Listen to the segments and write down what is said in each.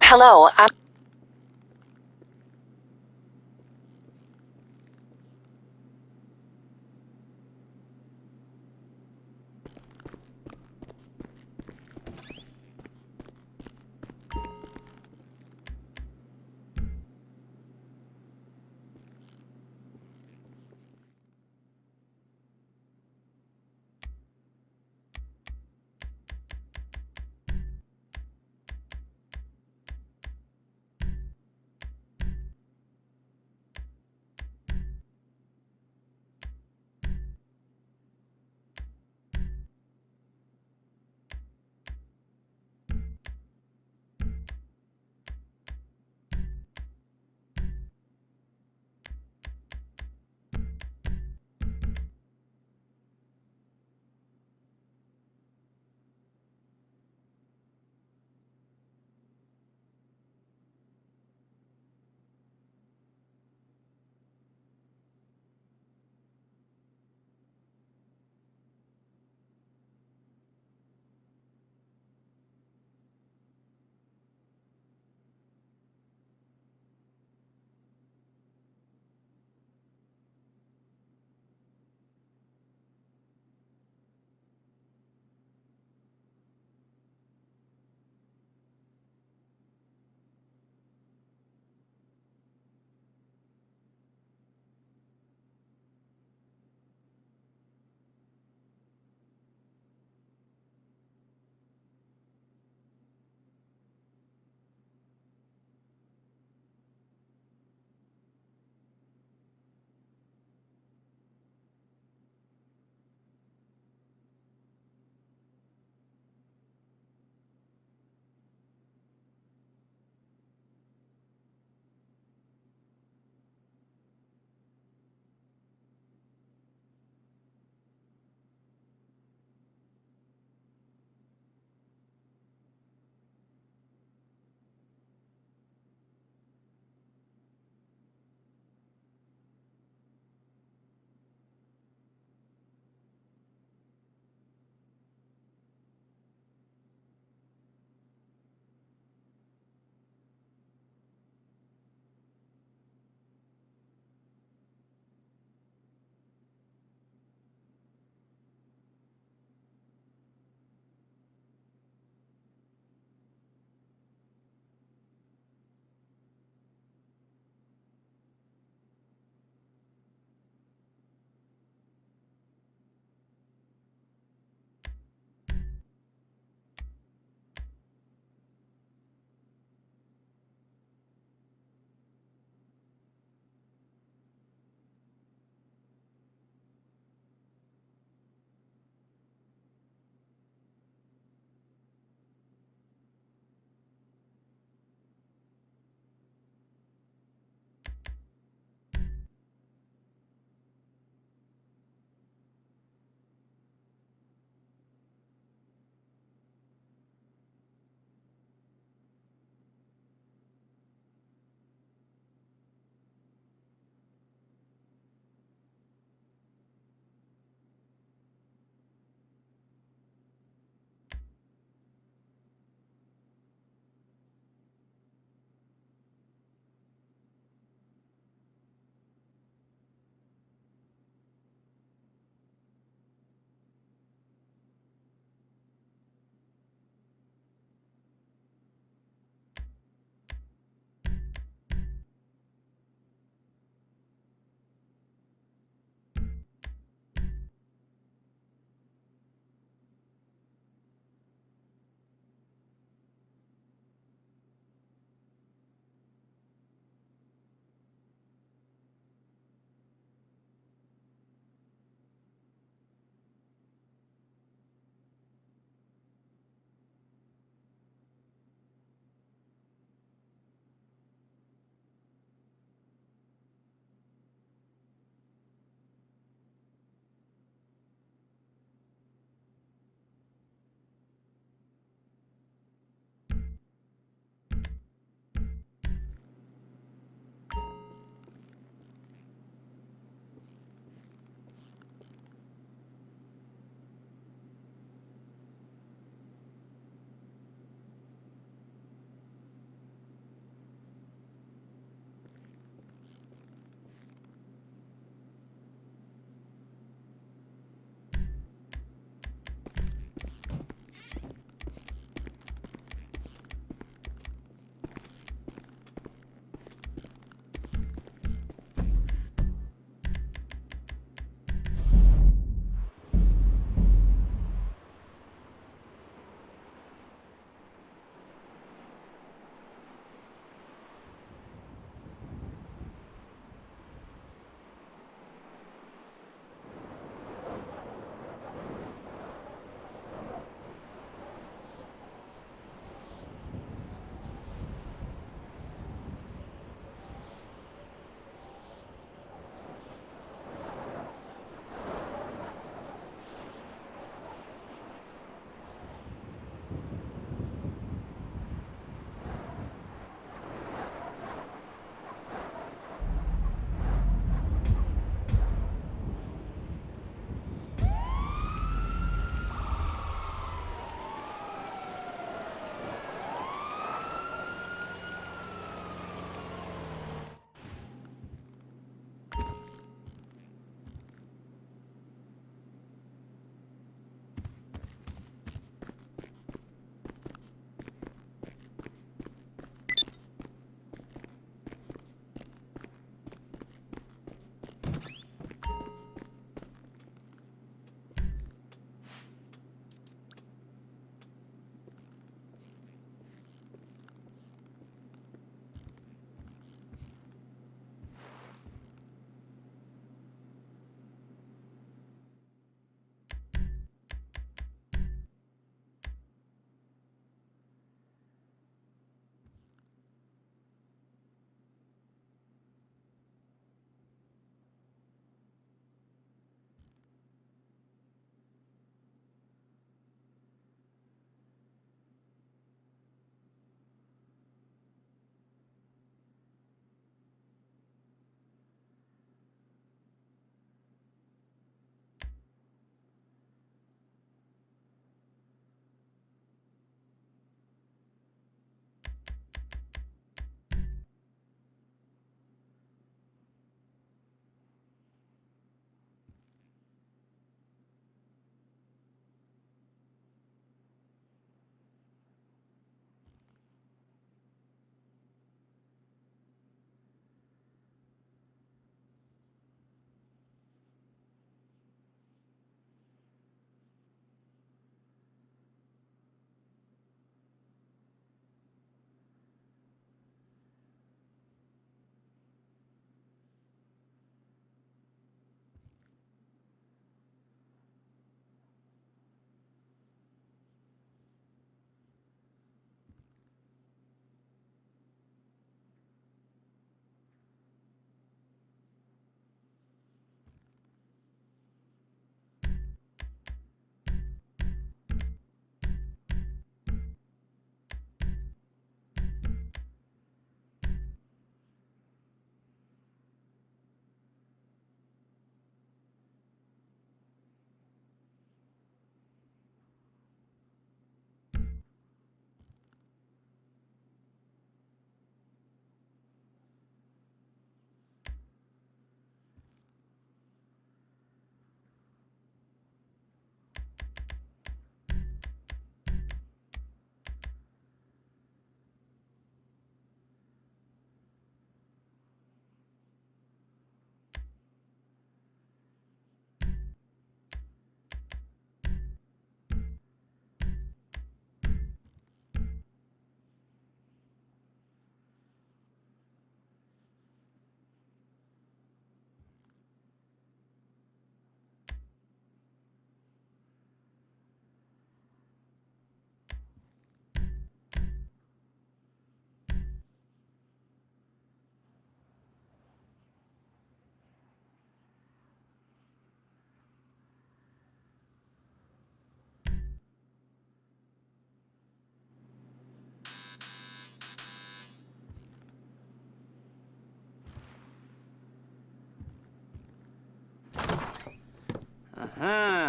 Hello,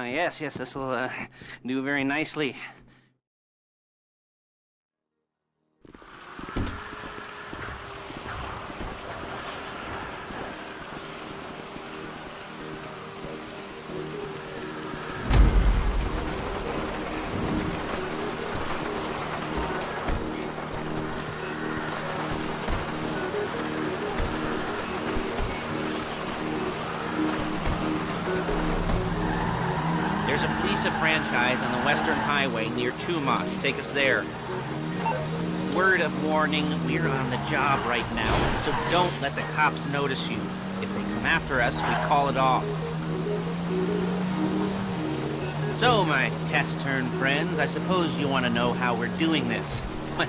Yes, this will do very nicely. There's a Fleeza franchise on the Western Highway near Chumash. Take us there. Word of warning, we're on the job right now, so don't let the cops notice you. If they come after us, we call it off. So, my taciturn friends, I suppose you want to know how we're doing this. Well,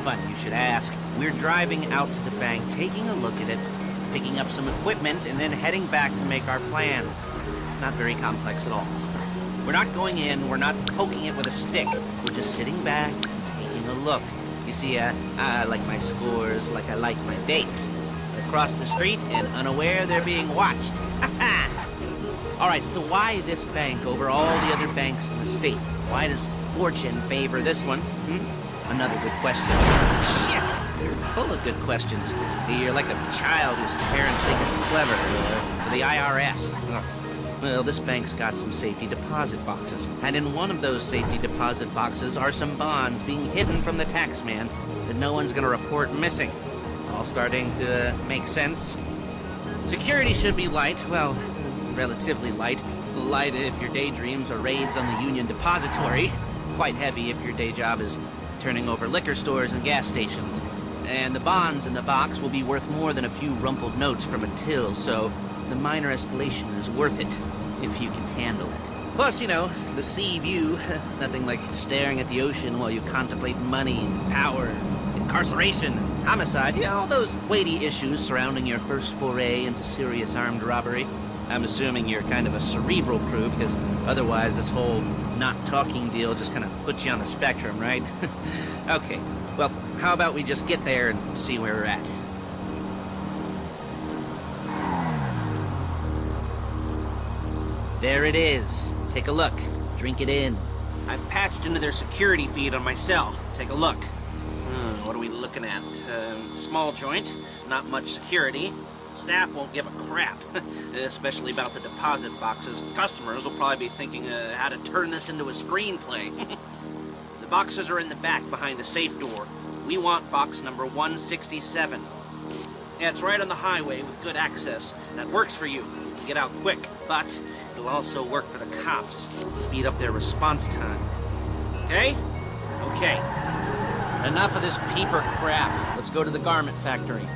funny you should ask. We're driving out to the bank, taking a look at it, picking up some equipment, and then heading back to make our plans. Not very complex at all. We're not going in, we're not poking it with a stick. We're just sitting back and taking a look. You see, I like my scores like I like my dates. Across the street and unaware they're being watched. All right, so why this bank over all the other banks in the state? Why does fortune favor this one? Another good question. Shit! You're full of good questions. You're like a child whose parents think it's clever. The IRS. Ugh. Well, this bank's got some safety deposit boxes, and in one of those safety deposit boxes are some bonds being hidden from the tax man that no one's gonna report missing. All starting to make sense. Security should be light, well, relatively light. Light if your daydreams are raids on the Union Depository. Quite heavy if your day job is turning over liquor stores and gas stations. And the bonds in the box will be worth more than a few rumpled notes from a till, so the minor escalation is worth it, if you can handle it. Plus, you know, the sea view, nothing like staring at the ocean while you contemplate money and power, incarceration, homicide, you know, all those weighty issues surrounding your first foray into serious armed robbery. I'm assuming you're kind of a cerebral crew, because otherwise this whole not talking deal just kind of puts you on the spectrum, right? Okay, well, how about we just get there and see where we're at? There it is. Take a look. Drink it in. I've patched into their security feed on my cell. Take a look. What are we looking at? Small joint, not much security. Staff won't give a crap, especially about the deposit boxes. Customers will probably be thinking how to turn this into a screenplay. The boxes are in the back behind the safe door. We want box number 167. Yeah, it's right on the highway with good access. That works for you. Get out quick, but it'll also work for the cops. Speed up their response time. Okay? Okay. Enough of this peeper crap. Let's go to the garment factory.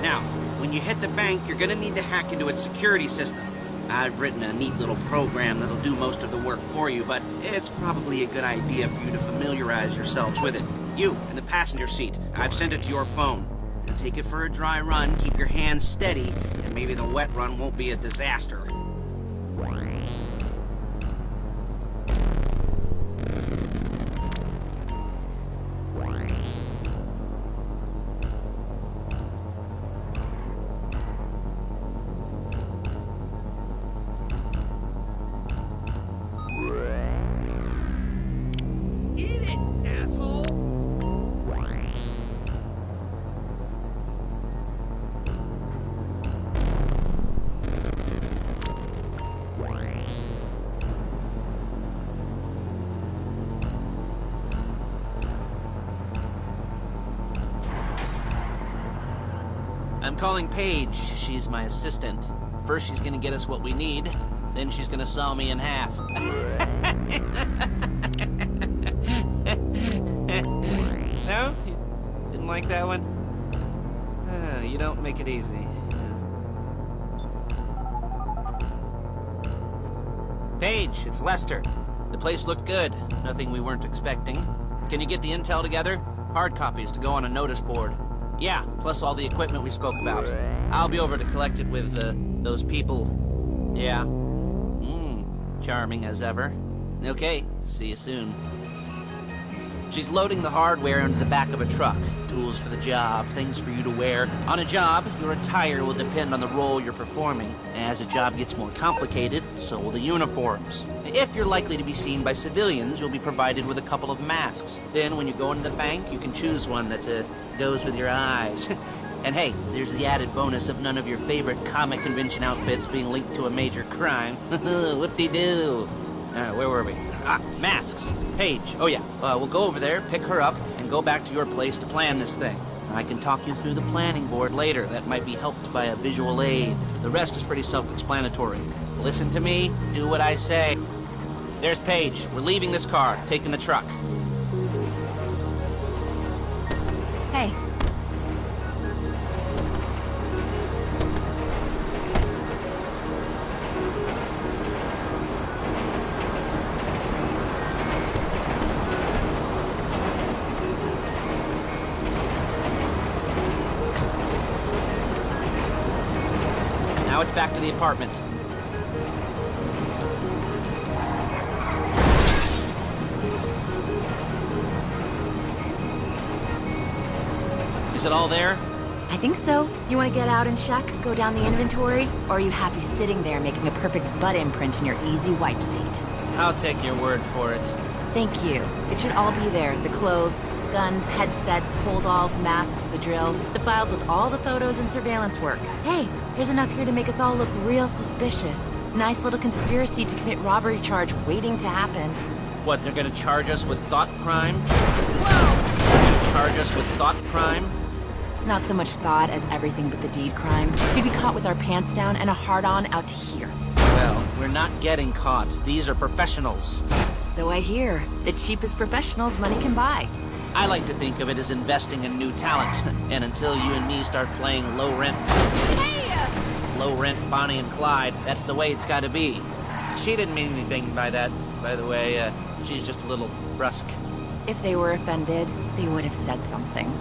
Now, when you hit the bank, you're gonna need to hack into its security system. I've written a neat little program that'll do most of the work for you, but it's probably a good idea for you to familiarize yourselves with it. You, in the passenger seat, I've sent it to your phone. Take it for a dry run, keep your hands steady, and maybe the wet run won't be a disaster. I'm calling Paige. She's my assistant. First she's gonna get us what we need, then she's gonna saw me in half. No? You didn't like that one? You don't make it easy. Paige, it's Lester. The place looked good. Nothing we weren't expecting. Can you get the intel together? Hard copies to go on a notice board. Yeah, plus all the equipment we spoke about. I'll be over to collect it with, those people. Yeah. Charming as ever. Okay, see you soon. She's loading the hardware into the back of a truck. Tools for the job, things for you to wear. On a job, your attire will depend on the role you're performing. As the job gets more complicated, so will the uniforms. If you're likely to be seen by civilians, you'll be provided with a couple of masks. Then when you go into the bank, you can choose one that goes with your eyes. And hey, there's the added bonus of none of your favorite comic convention outfits being linked to a major crime. Whoop-de-doo. Where were we? Masks. Paige. Oh yeah, we'll go over there, pick her up, and go back to your place to plan this thing. I can talk you through the planning board later. That might be helped by a visual aid. The rest is pretty self-explanatory. Listen to me, do what I say. There's Paige. We're leaving this car, taking the truck. Hey. Now it's back to the apartment. Is it all there? I think so. You want to get out and check? Go down the inventory? Or are you happy sitting there making a perfect butt imprint in your easy wipe seat? I'll take your word for it. Thank you. It should all be there. The clothes, guns, headsets, holdalls, masks, the drill. The files with all the photos and surveillance work. Hey, there's enough here to make us all look real suspicious. Nice little conspiracy to commit robbery charge waiting to happen. What, they're gonna charge us with thought crime? Whoa! They're gonna charge us with thought crime? Not so much thought as everything but the deed crime. We'd be caught with our pants down and a hard-on out to here. Well, we're not getting caught. These are professionals. So I hear. The cheapest professionals money can buy. I like to think of it as investing in new talent. And until you and me start playing low-rent... Low-rent Bonnie and Clyde, that's the way it's gotta be. She didn't mean anything by that, by the way. She's just a little brusque. If they were offended, they would have said something.